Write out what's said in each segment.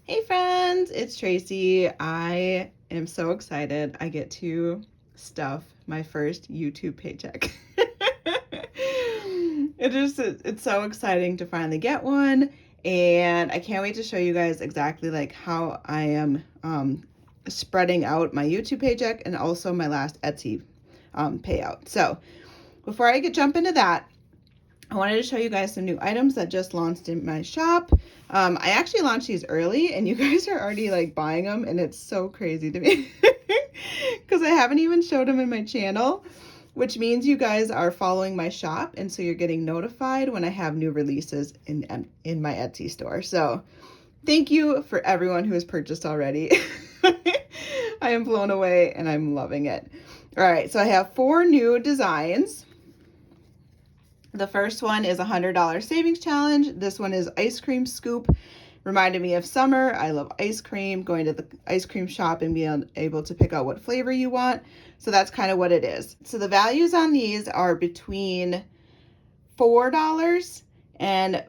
Hey friends, it's Tracy. I am so excited. I get to stuff my first YouTube paycheck. It's so exciting to finally get one, and I can't wait to show you guys exactly like how I am spreading out my YouTube paycheck and also my last Etsy payout. So before I jump into that, I wanted to show you guys some new items that just launched in my shop. I actually launched these early and you guys are already like buying them, and it's so crazy to me because I haven't even showed them in my channel, which means you guys are following my shop, and so you're getting notified when I have new releases in my Etsy store. So thank you for everyone who has purchased already. I am blown away and I'm loving it. All right, so I have 4 new designs. The first one is a $100 savings challenge. This one is ice cream scoop. Reminded me of summer. I love ice cream, going to the ice cream shop and being able to pick out what flavor you want. So that's kind of what it is. So the values on these are between $4 and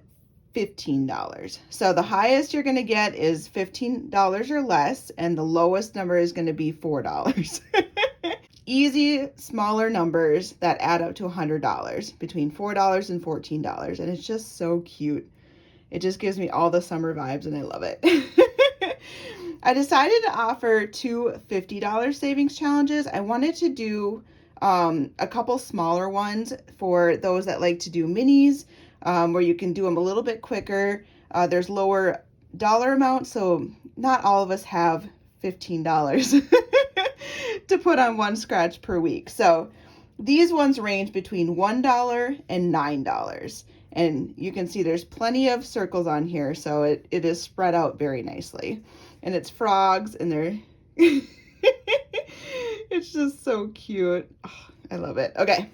$15. So the highest you're going to get is $15 or less, and the lowest number is going to be $4. Easy, smaller numbers that add up to $100, between $4 and $14. And it's just so cute. It just gives me all the summer vibes and I love it. I decided to offer 2 $50 savings challenges. I wanted to do a couple smaller ones for those that like to do minis, where you can do them a little bit quicker. There's lower dollar amounts, so not all of us have $15 to put on one scratch per week. So these ones range between $1 and $9. And you can see there's plenty of circles on here, so it is spread out very nicely. And it's frogs, and they're it's just so cute. Oh, I love it. Okay,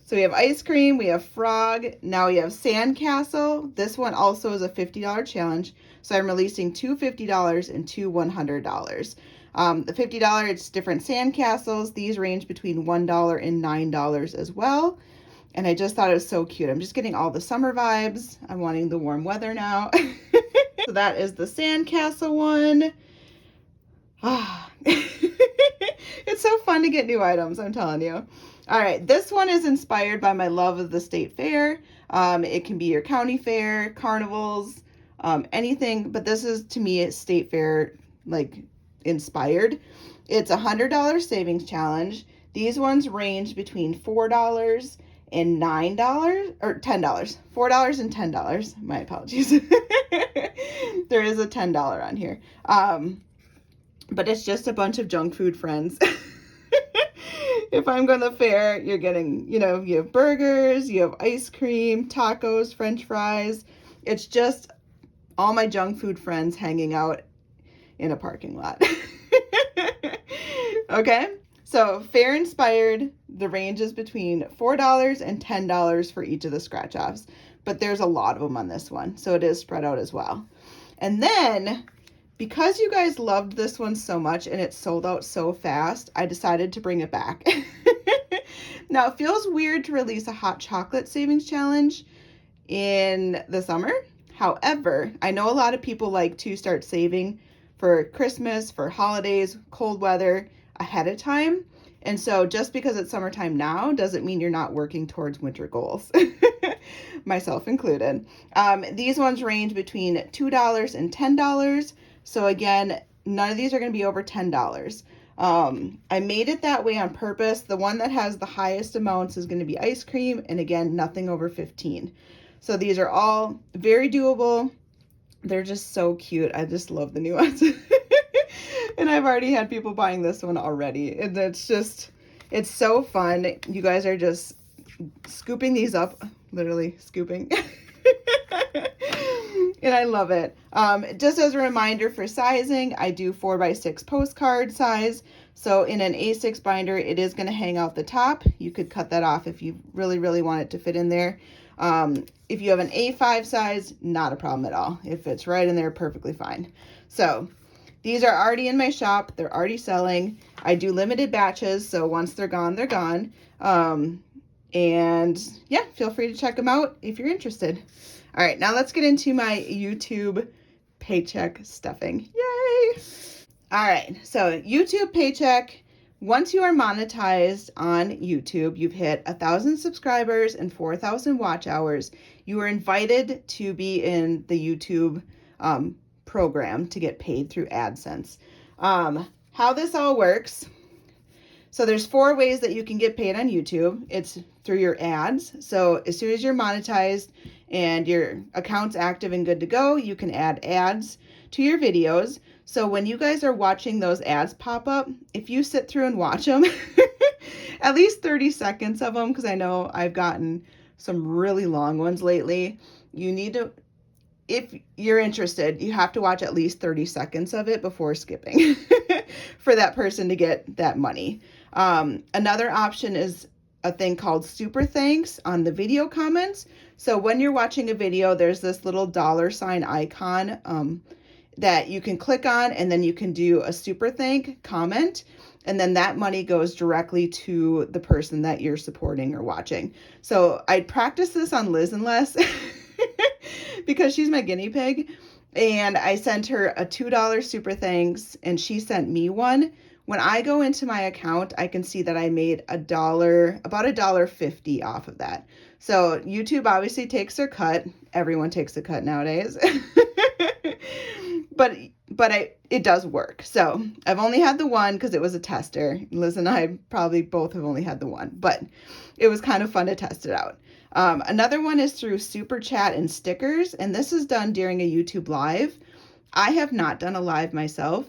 so we have ice cream, we have frog, now we have sandcastle. This one also is a $50 challenge, so I'm releasing 2 $50 and 2 $100. The $50, it's different sandcastles. These range between $1 and $9 as well. And I just thought it was so cute. I'm just getting all the summer vibes. I'm wanting the warm weather now. So that is the sandcastle one. Ah. It's so fun to get new items, I'm telling you. All right, this one is inspired by my love of the state fair. It can be your county fair, carnivals, anything, but this is, to me, a state fair, like, inspired. It's a $100 savings challenge. These ones range between $4 and $9 or $10. $4 and $10. My apologies. There is a $10 on here. But it's just a bunch of junk food, friends. If I'm going to the fair, you're getting, you have burgers, you have ice cream, tacos, French fries. It's just all my junk food friends hanging out in a parking lot. Okay, so fair inspired. The range is between $4 and $10 for each of the scratch offs, but there's a lot of them on this one, so it is spread out as well. And then, because you guys loved this one so much and it sold out so fast, I decided to bring it back. Now, it feels weird to release a hot chocolate savings challenge in the summer. However, I know a lot of people like to start saving for Christmas, for holidays, cold weather ahead of time. And so just because it's summertime now doesn't mean you're not working towards winter goals, myself included. These ones range between $2 and $10. So again, none of these are going to be over $10. I made it that way on purpose. The one that has the highest amounts is going to be ice cream. And again, nothing over 15. So these are all very doable. They're just so cute. I just love the new ones. And I've already had people buying this one already. And it's so fun. You guys are just scooping these up, literally scooping. And I love it. Just as a reminder for sizing, I do 4x6 postcard size. So in an A6 binder, it is going to hang out the top. You could cut that off if you really, really want it to fit in there. If you have an A5 size, not a problem at all. It fits right in there perfectly fine. So these are already in my shop. They're already selling. I do limited batches, so once they're gone, they're gone. And yeah, feel free to check them out if you're interested. All right, now let's get into my YouTube paycheck stuffing. Yay! All right, so YouTube paycheck. Once you are monetized on YouTube, you've hit 1,000 subscribers and 4,000 watch hours. You are invited to be in the YouTube program to get paid through AdSense. How this all works. So there's 4 ways that you can get paid on YouTube. It's through your ads. So as soon as you're monetized and your account's active and good to go, you can add ads to your videos. So when you guys are watching those ads pop up, if you sit through and watch them, at least 30 seconds of them, because I know I've gotten some really long ones lately, you need to, if you're interested, you have to watch at least 30 seconds of it before skipping for that person to get that money. Another option is a thing called super thanks on the video comments. So when you're watching a video, there's this little $ icon that you can click on, and then you can do a super thank comment, and then that money goes directly to the person that you're supporting or watching. So I practiced this on Liz and Les because she's my guinea pig, and I sent her a $2 super thanks, and she sent me one. When I go into my account, I can see that I made about $1.50 off of that. So YouTube obviously takes their cut. Everyone takes a cut nowadays. But it does work. So I've only had the one because it was a tester. Liz and I probably both have only had the one, but it was kind of fun to test it out. Another one is through super chat and stickers, and this is done during a YouTube live. I have not done a live myself.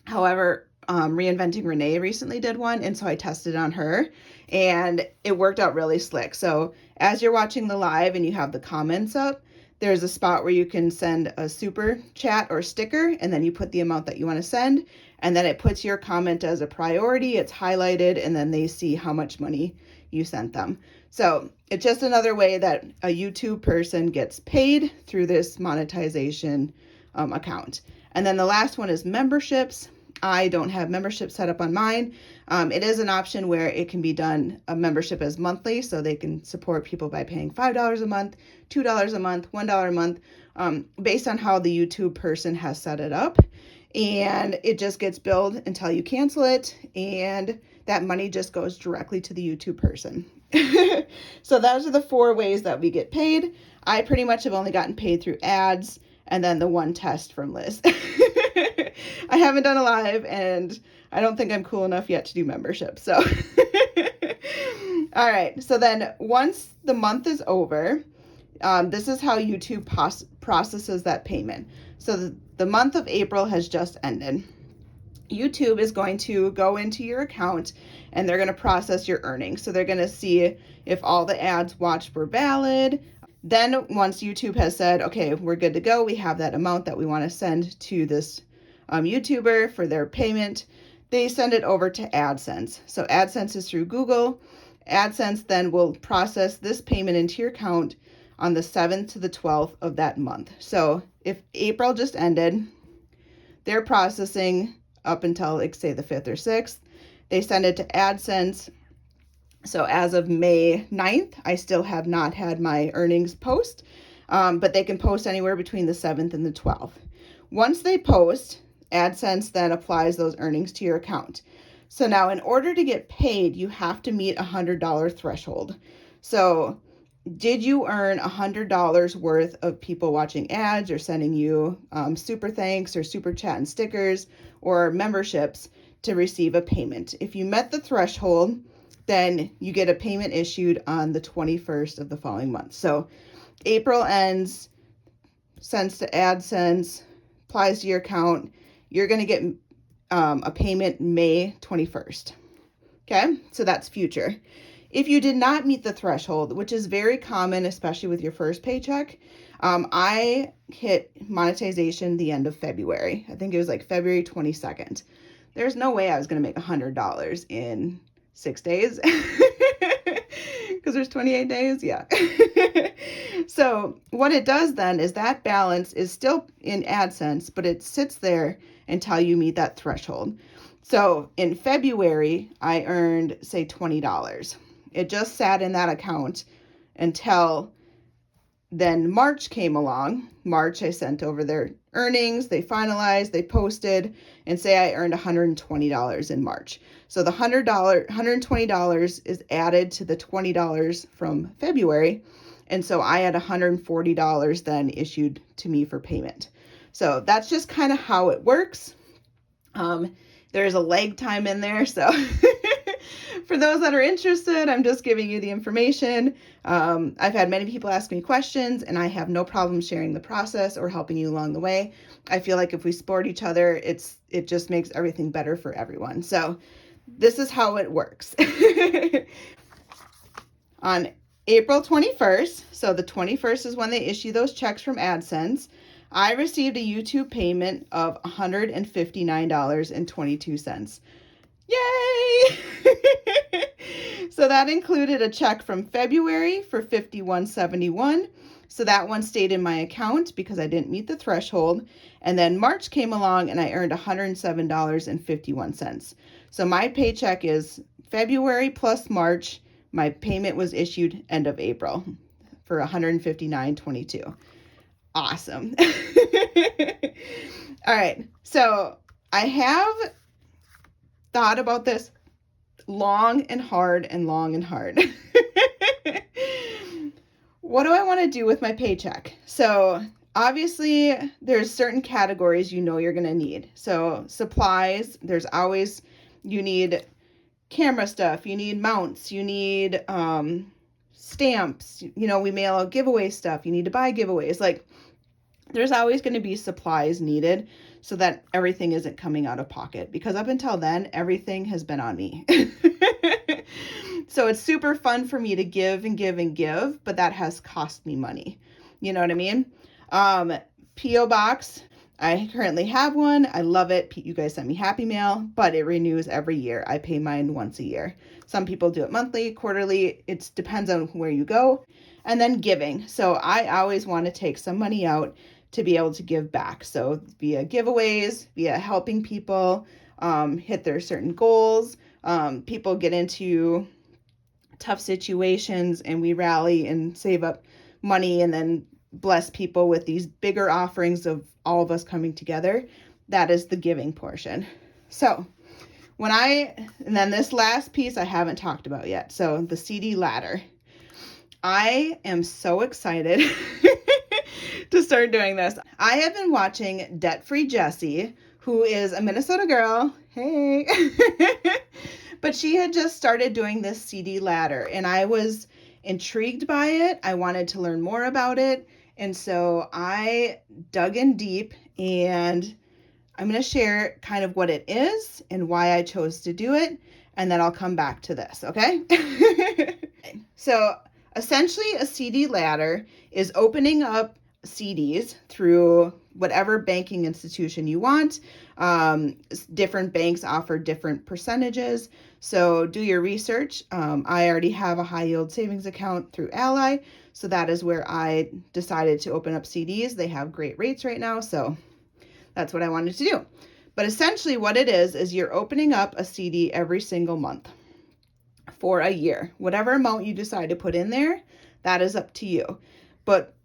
However, Reinventing Renee recently did one, and so I tested on her, and it worked out really slick. So as you're watching the live and you have the comments up, there's a spot where you can send a super chat or sticker, and then you put the amount that you want to send, and then it puts your comment as a priority. It's highlighted, and then they see how much money you sent them. So it's just another way that a YouTube person gets paid through this monetization account. And then the last one is memberships. I don't have membership set up on mine. It is an option where it can be done a membership as monthly, so they can support people by paying $5 a month, $2 a month, $1 a month, based on how the YouTube person has set it up. And it just gets billed until you cancel it, and that money just goes directly to the YouTube person. So those are the 4 ways that we get paid. I pretty much have only gotten paid through ads and then the one test from Liz. I haven't done a live, and I don't think I'm cool enough yet to do membership. So, all right. So then once the month is over, this is how YouTube processes that payment. So the month of April has just ended. YouTube is going to go into your account, and they're going to process your earnings. So they're going to see if all the ads watched were valid. Then once YouTube has said, okay, we're good to go, we have that amount that we want to send to this YouTuber for their payment, they send it over to AdSense. So AdSense is through Google. AdSense then will process this payment into your account on the 7th to the 12th of that month. So if April just ended, they're processing up until, like, say, the 5th or 6th. They send it to AdSense. So as of May 9th, I still have not had my earnings post, but they can post anywhere between the 7th and the 12th. Once they post, AdSense then applies those earnings to your account. So now in order to get paid, you have to meet a $100 threshold. So did you earn $100 worth of people watching ads or sending you super thanks or super chat and stickers or memberships to receive a payment? If you met the threshold, then you get a payment issued on the 21st of the following month. So April ends, sends to AdSense, applies to your account. You're going to get a payment May 21st. Okay, so that's future. If you did not meet the threshold, which is very common, especially with your first paycheck, I hit monetization the end of February. I think it was like February 22nd. There's no way I was going to make $100 in 6 days because there's 28 days. Yeah. So what it does then is that balance is still in AdSense, but it sits there until you meet that threshold. So in February, I earned, say, $20. It just sat in that account until then March came along, March, I sent over their earnings, they finalized, they posted, and say I earned $120 in March. So the $120 is added to the $20 from February. And so I had $140 then issued to me for payment. So that's just kind of how it works. There's a lag time in there. So for those that are interested, I'm just giving you the information. I've had many people ask me questions, and I have no problem sharing the process or helping you along the way. I feel like if we support each other, it just makes everything better for everyone. So this is how it works. On April 21st, so the 21st is when they issue those checks from AdSense, I received a YouTube payment of $159.22. Yay! So that included a check from February for $51.71. So that one stayed in my account because I didn't meet the threshold. And then March came along and I earned $107.51. So my paycheck is February plus March. My payment was issued end of April for $159.22. Awesome. All right. So I have thought about this long and hard. What do I want to do with my paycheck? So obviously there's certain categories you're going to need. So supplies, you need camera stuff, you need mounts, you need stamps, we mail out giveaway stuff, you need to buy giveaways. Like there's always going to be supplies needed so that everything isn't coming out of pocket, because up until then, everything has been on me. So it's super fun for me to give and give and give, but that has cost me money. You know what I mean? P.O. Box, I currently have one. I love it. You guys sent me Happy Mail, but it renews every year. I pay mine once a year. Some people do it monthly, quarterly. It depends on where you go. And then giving. So I always want to take some money out to be able to give back. So via giveaways, via helping people hit their certain goals. People get into tough situations and we rally and save up money and then bless people with these bigger offerings of all of us coming together. That is the giving portion. So and then this last piece I haven't talked about yet. So the CD ladder. I am so excited to start doing this. I have been watching Debt-Free Jessie, who is a Minnesota girl. Hey. But she had just started doing this CD ladder and I was intrigued by it. I wanted to learn more about it. And so I dug in deep, and I'm going to share kind of what it is and why I chose to do it. And then I'll come back to this. Okay. So essentially a CD ladder is opening up CDs through whatever banking institution you want. Different banks offer different percentages. So do your research. I already have a high yield savings account through Ally. So that is where I decided to open up CDs. They have great rates right now. So that's what I wanted to do. But essentially what it is you're opening up a CD every single month for a year. Whatever amount you decide to put in there, that is up to you. But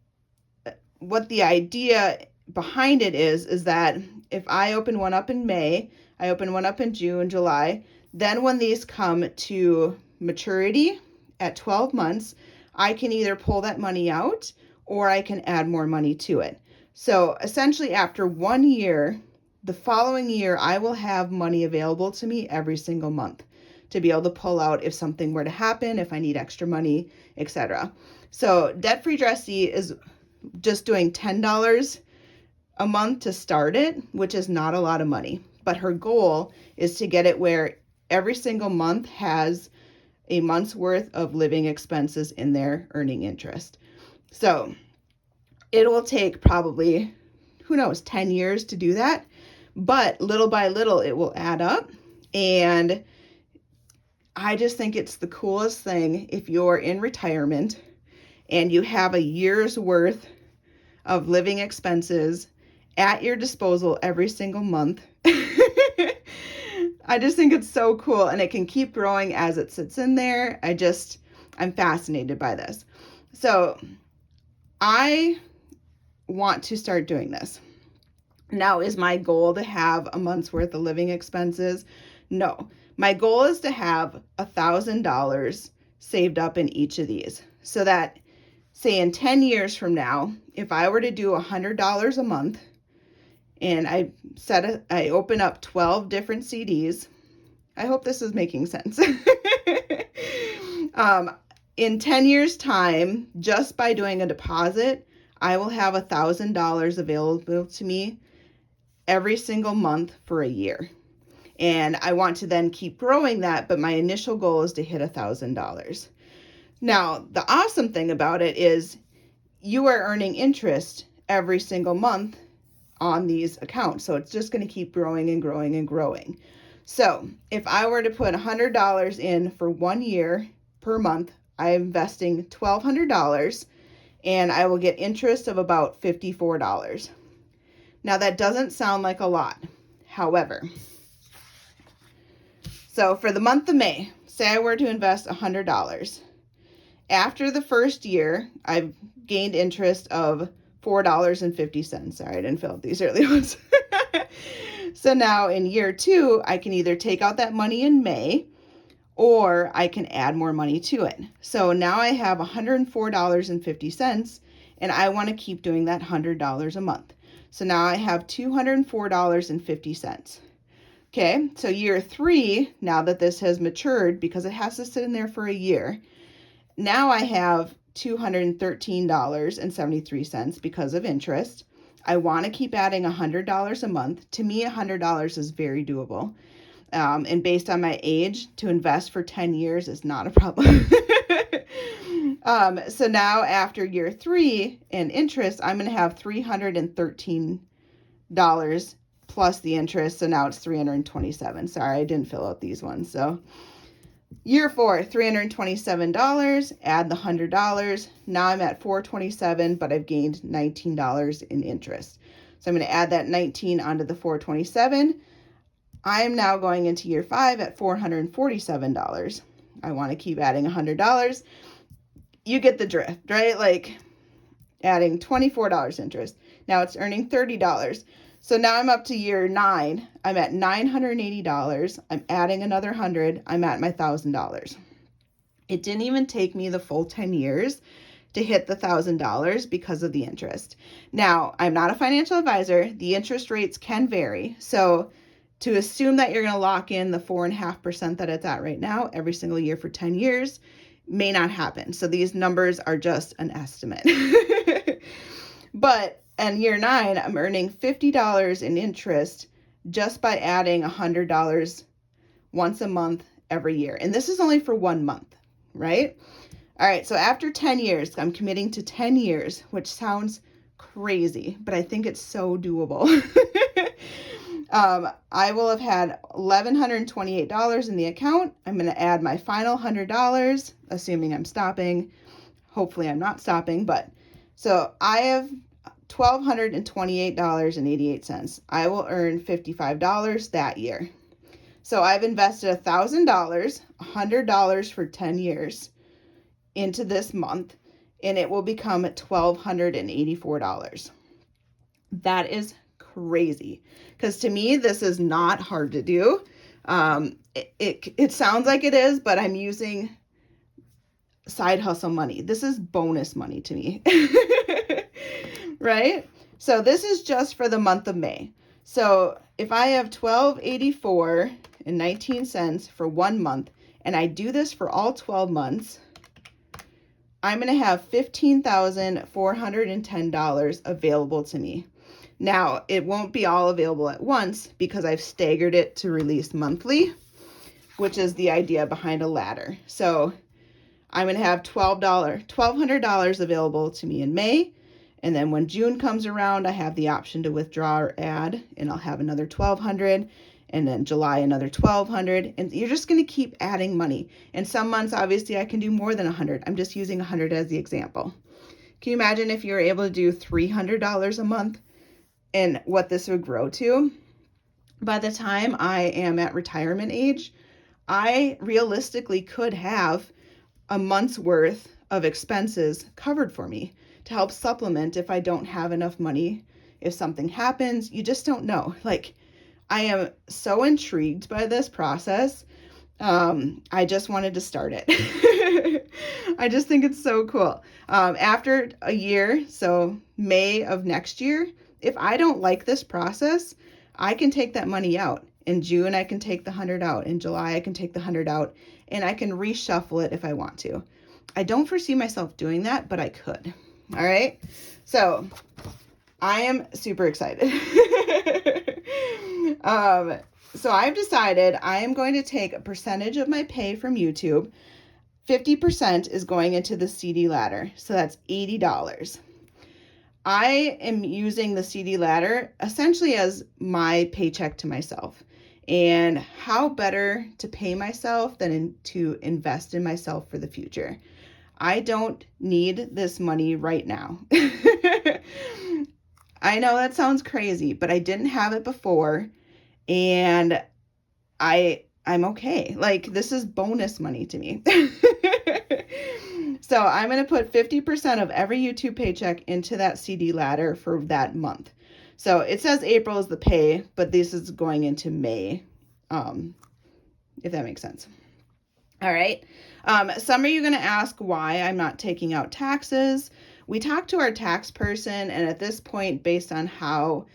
what the idea behind it is that if I open one up in May, I open one up in June, July, then when these come to maturity at 12 months, I can either pull that money out or I can add more money to it. So essentially after 1 year, the following year, I will have money available to me every single month to be able to pull out if something were to happen, if I need extra money, etc. So Debt-Free Jessie is just doing $10 a month to start it, which is not a lot of money. But her goal is to get it where every single month has a month's worth of living expenses in there earning interest. So it will take probably, 10 years to do that. But little by little, it will add up. And I just think it's the coolest thing if you're in retirement and you have a year's worth of living expenses at your disposal every single month. I just think it's so cool, and it can keep growing as it sits in there. I'm fascinated by this. So I want to start doing this. Now, is my goal to have a month's worth of living expenses? No. My goal is to have $1,000 saved up in each of these so that, say, in 10 years from now, if I were to do $100 a month and I open up 12 different CDs, I hope this is making sense. In 10 years' time, just by doing a deposit, I will have $1,000 available to me every single month for a year. And I want to then keep growing that, but my initial goal is to hit $1,000. Now, the awesome thing about it is you are earning interest every single month on these accounts. So it's just going to keep growing and growing and growing. So if I were to put $100 in for 1 year per month, I'm investing $1,200 and I will get interest of about $54. Now that doesn't sound like a lot. However, so for the month of May, say I were to invest $100. After the first year, I've gained interest of $4.50. Sorry, I didn't fill out these early ones. So now in year 2, I can either take out that money in May or I can add more money to it. So now I have $104.50 and I want to keep doing that $100 a month. So now I have $204.50. Okay, so year 3, now that this has matured, because it has to sit in there for a year, now I have $213.73 because of interest. I want to keep adding $100 a month. To me, $100 is very doable. And based on my age, to invest for 10 years is not a problem. So now after year 3 and interest, I'm going to have $313 plus the interest. So now it's $327. Sorry, I didn't fill out these ones. So year 4, $327, add the $100. Now I'm at $427, but I've gained $19 in interest. So I'm going to add that 19 onto the $427. I am now going into year 5 at $447. I want to keep adding $100. You get the drift, right? Like adding $24 interest. Now it's earning $30. So now I'm up to year 9. I'm at $980. I'm adding another 100. I'm at my $1,000. It didn't even take me the full 10 years to hit the $1,000 because of the interest. Now, I'm not a financial advisor. The interest rates can vary. So to assume that you're going to lock in the 4.5% that it's at right now every single year for 10 years may not happen. So these numbers are just an estimate. But in year 9, I'm earning $50 in interest just by adding $100 once a month every year. And this is only for 1 month, right? All right, so after 10 years, I'm committing to 10 years, which sounds crazy, but I think it's so doable. I will have had $1,128 in the account. I'm going to add my final $100, assuming I'm stopping. Hopefully I'm not stopping, but so I have $1,228.88. I will earn $55 that year. So I've invested $1,000, $100 for 10 years into this month, and it will become $1,284. That is crazy, because to me, this is not hard to do. It sounds like it is, but I'm using side hustle money. This is bonus money to me. Right? So this is just for the month of May. So if I have $12.84.19 for 1 month, and I do this for all 12 months, I'm going to have $15,410 available to me. Now, it won't be all available at once because I've staggered it to release monthly, which is the idea behind a ladder. So I'm going to have $1,200 available to me in May. And then when June comes around, I have the option to withdraw or add, and I'll have another $1,200, and then July another $1,200, and you're just going to keep adding money. And some months, obviously, I can do more than 100. I'm just using 100 as the example. Can you imagine if you were able to do $300 a month and what this would grow to? By the time I am at retirement age, I realistically could have a month's worth of expenses covered for me, to help supplement if I don't have enough money. If something happens, you just don't know. Like, I am so intrigued by this process. I just wanted to start it. I just think it's so cool. After a year, so May of next year, if I don't like this process, I can take that money out. In June, I can take the 100 out. In July, I can take the 100 out, and I can reshuffle it if I want to. I don't foresee myself doing that, but I could. All right. So I am super excited. So I've decided I am going to take a percentage of my pay from YouTube. 50% is going into the CD ladder. So that's $80. I am using the CD ladder essentially as my paycheck to myself. And how better to pay myself than to invest in myself for the future. I don't need this money right now. I know that sounds crazy, but I didn't have it before, and I'm okay. Like, this is bonus money to me. So I'm going to put 50% of every YouTube paycheck into that CD ladder for that month. So it says April is the pay, but this is going into May, if that makes sense. All right. Some of you are going to ask why I'm not taking out taxes. We talked to our tax person, and at this point, based on how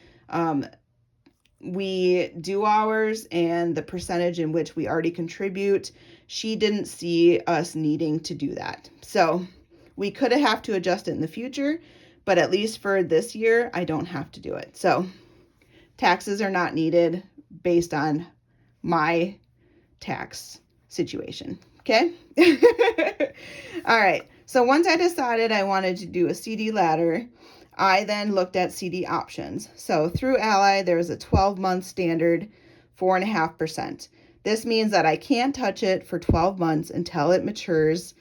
we do ours and the percentage in which we already contribute, she didn't see us needing to do that. So we could have to adjust it in the future, but at least for this year, I don't have to do it. So taxes are not needed based on my tax situation. Okay. All right. So once I decided I wanted to do a CD ladder, I then looked at CD options. So through Ally, there's a 12-month standard, 4.5%. This means that I can't touch it for 12 months until it matures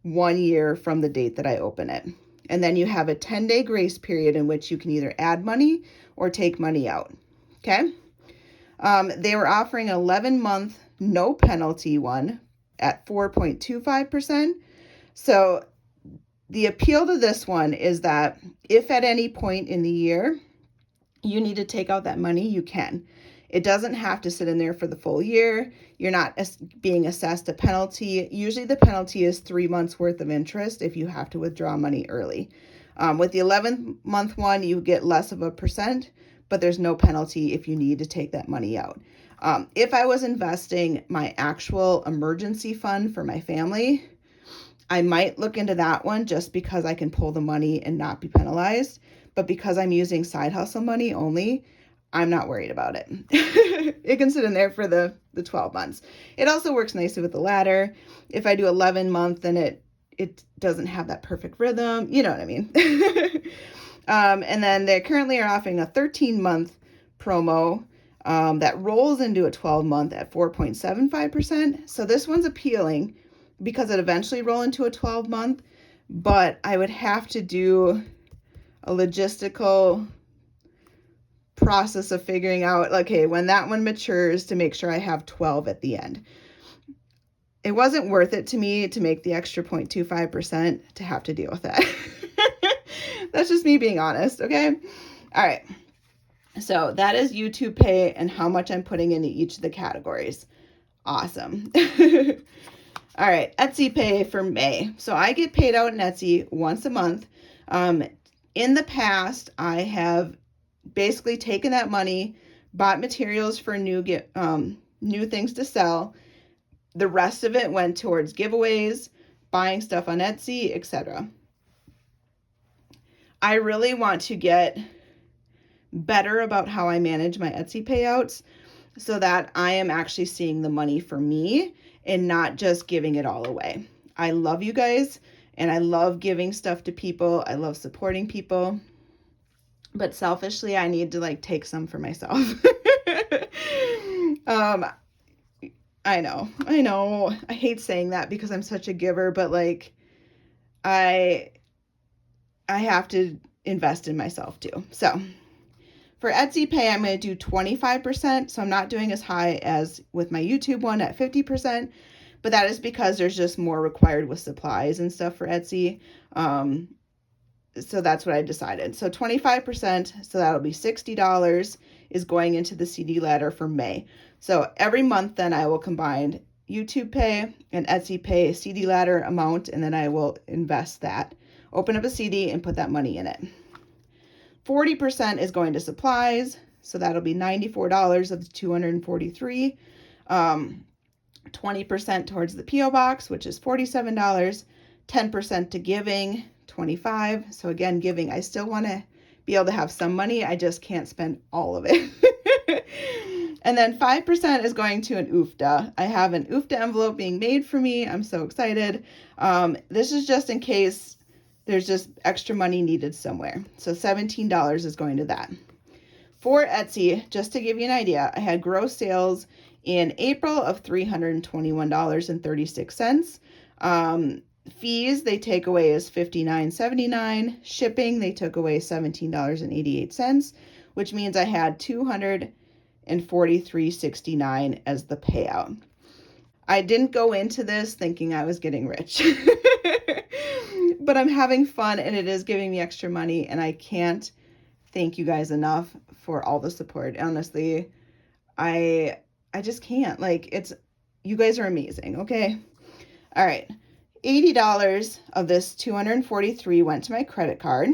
1 year from the date that I open it. And then you have a 10-day grace period in which you can either add money or take money out. Okay. They were offering an 11-month no penalty one at 4.25%. So the appeal to this one is that if at any point in the year you need to take out that money, you can. It doesn't have to sit in there for the full year. You're not being assessed a penalty. Usually the penalty is 3 months worth of interest if you have to withdraw money early. With the 11-month one, you get less of a percent, but there's no penalty if you need to take that money out. If I was investing my actual emergency fund for my family, I might look into that one just because I can pull the money and not be penalized. But because I'm using side hustle money only, I'm not worried about it. It can sit in there for the 12 months. It also works nicely with the ladder. If I do 11 month, then it doesn't have that perfect rhythm. You know what I mean? And then they currently are offering a 13-month promo that rolls into a 12-month at 4.75%. So this one's appealing because it eventually roll into a 12-month, but I would have to do a logistical process of figuring out, okay, when that one matures to make sure I have 12 at the end. It wasn't worth it to me to make the extra 0.25% to have to deal with that. That's just me being honest, okay? All right. So that is YouTube Pay and how much I'm putting into each of the categories. Awesome. All right, Etsy Pay for May. So I get paid out in Etsy once a month. In the past, I have basically taken that money, bought materials for new things to sell. The rest of it went towards giveaways, buying stuff on Etsy, etc. I really want to get better about how I manage my Etsy payouts so that I am actually seeing the money for me and not just giving it all away. I love you guys and I love giving stuff to people. I love supporting people. But selfishly, I need to take some for myself. I know. I hate saying that because I'm such a giver, but I have to invest in myself too. So for Etsy Pay, I'm going to do 25%. So I'm not doing as high as with my YouTube one at 50%, but that is because there's just more required with supplies and stuff for Etsy. so that's what I decided. So 25%, so that'll be $60 is going into the CD ladder for May. So every month then I will combine YouTube Pay and Etsy Pay CD ladder amount, and then I will invest that. Open up a CD and put that money in it. 40% is going to supplies, so that'll be $94 of the $243. 20% towards the P.O. box, which is $47. 10% to giving, $25. So again, giving, I still want to be able to have some money. I just can't spend all of it. And then 5% is going to an UFTA. I have an UFTA envelope being made for me. I'm so excited. This is just in case there's just extra money needed somewhere. So $17 is going to that. For Etsy, just to give you an idea, I had gross sales in April of $321.36. Fees they take away is $59.79. Shipping they took away $17.88, which means I had $243.69 as the payout. I didn't go into this thinking I was getting rich, but I'm having fun and it is giving me extra money, and I can't thank you guys enough for all the support. Honestly, I just can't. Like, you guys are amazing. Okay. All right. $80 of this $243 went to my credit card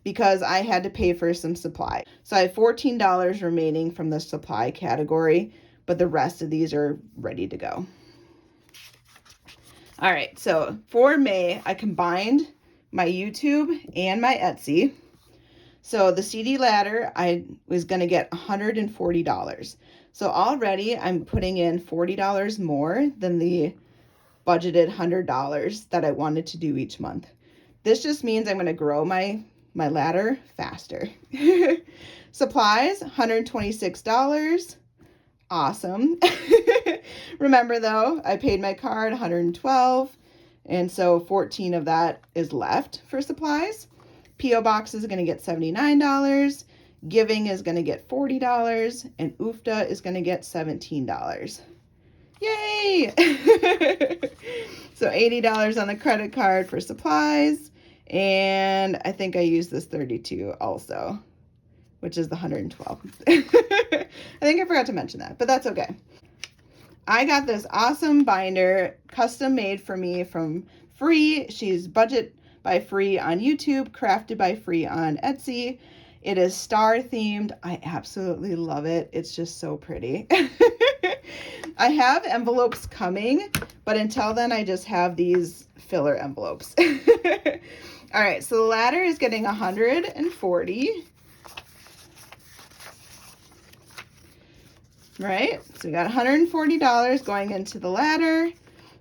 because I had to pay for some supply. So I have $14 remaining from the supply category, but the rest of these are ready to go. All right. So for May, I combined my YouTube and my Etsy. So the CD ladder, I was going to get $140. So already I'm putting in $40 more than the budgeted $100 that I wanted to do each month. This just means I'm going to grow my ladder faster. Supplies, $126. Awesome. Remember though, I paid my card $112, and so 14 of that is left for supplies. P.O. box is going to get $79. Giving is going to get $40, and UFTA is going to get $17. Yay! So $80 on the credit card for supplies, and I think I used this 32 also, which is the 112. I think I forgot to mention that, but that's okay. I got this awesome binder custom made for me from Free. She's budget by Free on YouTube, crafted by Free on Etsy. It is star themed. I absolutely love it. It's just so pretty. I have envelopes coming, but until then I just have these filler envelopes. All right, so the ladder is getting 140. Right, so we got $140 going into the ladder,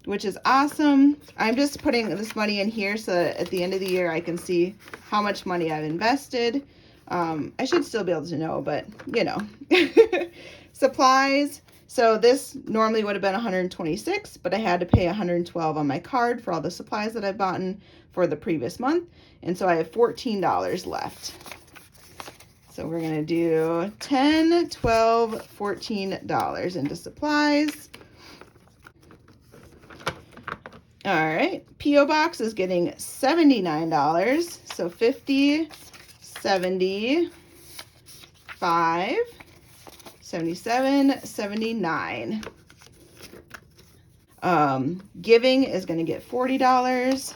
which is awesome. I'm just putting this money in here so that at the end of the year I can see how much money I've invested. I should still be able to know, but you know. Supplies. So this normally would have been $126, but I had to pay $112 on my card for all the supplies that I've bought for the previous month. And so I have $14 left. So we're going to do $10, $12, $14 into supplies. All right. P.O. box is getting $79. So 50, 75, 77, 79. Giving is going to get $40,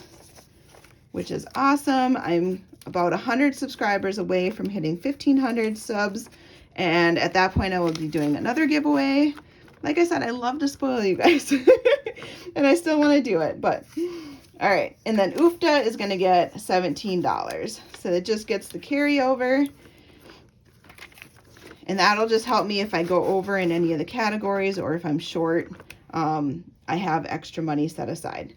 which is awesome. I'm about 100 subscribers away from hitting 1,500 subs, and at that point I will be doing another giveaway. Like I said, I love to spoil you guys, and I still want to do it, but all right. And then UFTA is going to get $17, so it just gets the carryover, and that'll just help me if I go over in any of the categories or if I'm short. I have extra money set aside.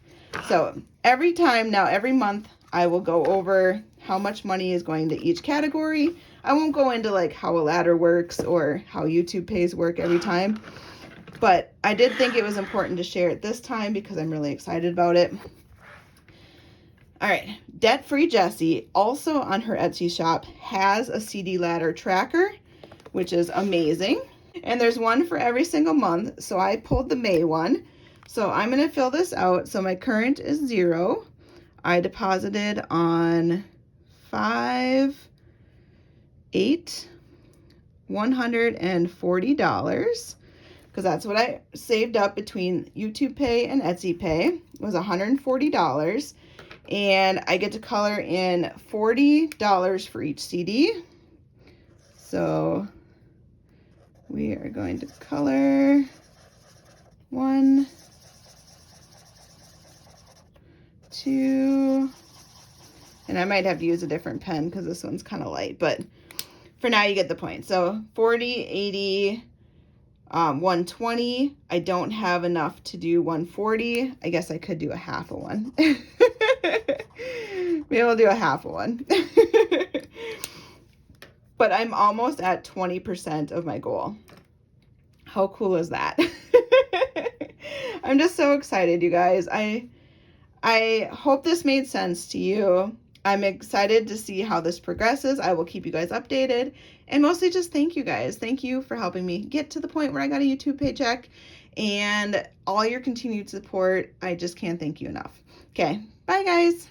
So every month I will go over how much money is going to each category. I won't go into like how a ladder works or how YouTube pays work every time, but I did think it was important to share it this time because I'm really excited about it. All right, Debt-Free Jessie, also on her Etsy shop, has a CD ladder tracker, which is amazing. And there's one for every single month, so I pulled the May one. So I'm going to fill this out. So my current is 0. I deposited on $140 because that's what I saved up between YouTube Pay and Etsy Pay was $140, and I get to color in $40 for each CD. So we are going to color 1, 2, and I might have to use a different pen because this one's kind of light, but for now you get the point. So 40, 80, 120. I don't have enough to do 140. I guess I could do a half of one. Maybe I'll do a half of one. But I'm almost at 20% of my goal. How cool is that? I'm just so excited, you guys. I hope this made sense to you. I'm excited to see how this progresses. I will keep you guys updated. And mostly just thank you guys. Thank you for helping me get to the point where I got a YouTube paycheck. And all your continued support. I just can't thank you enough. Okay, bye guys.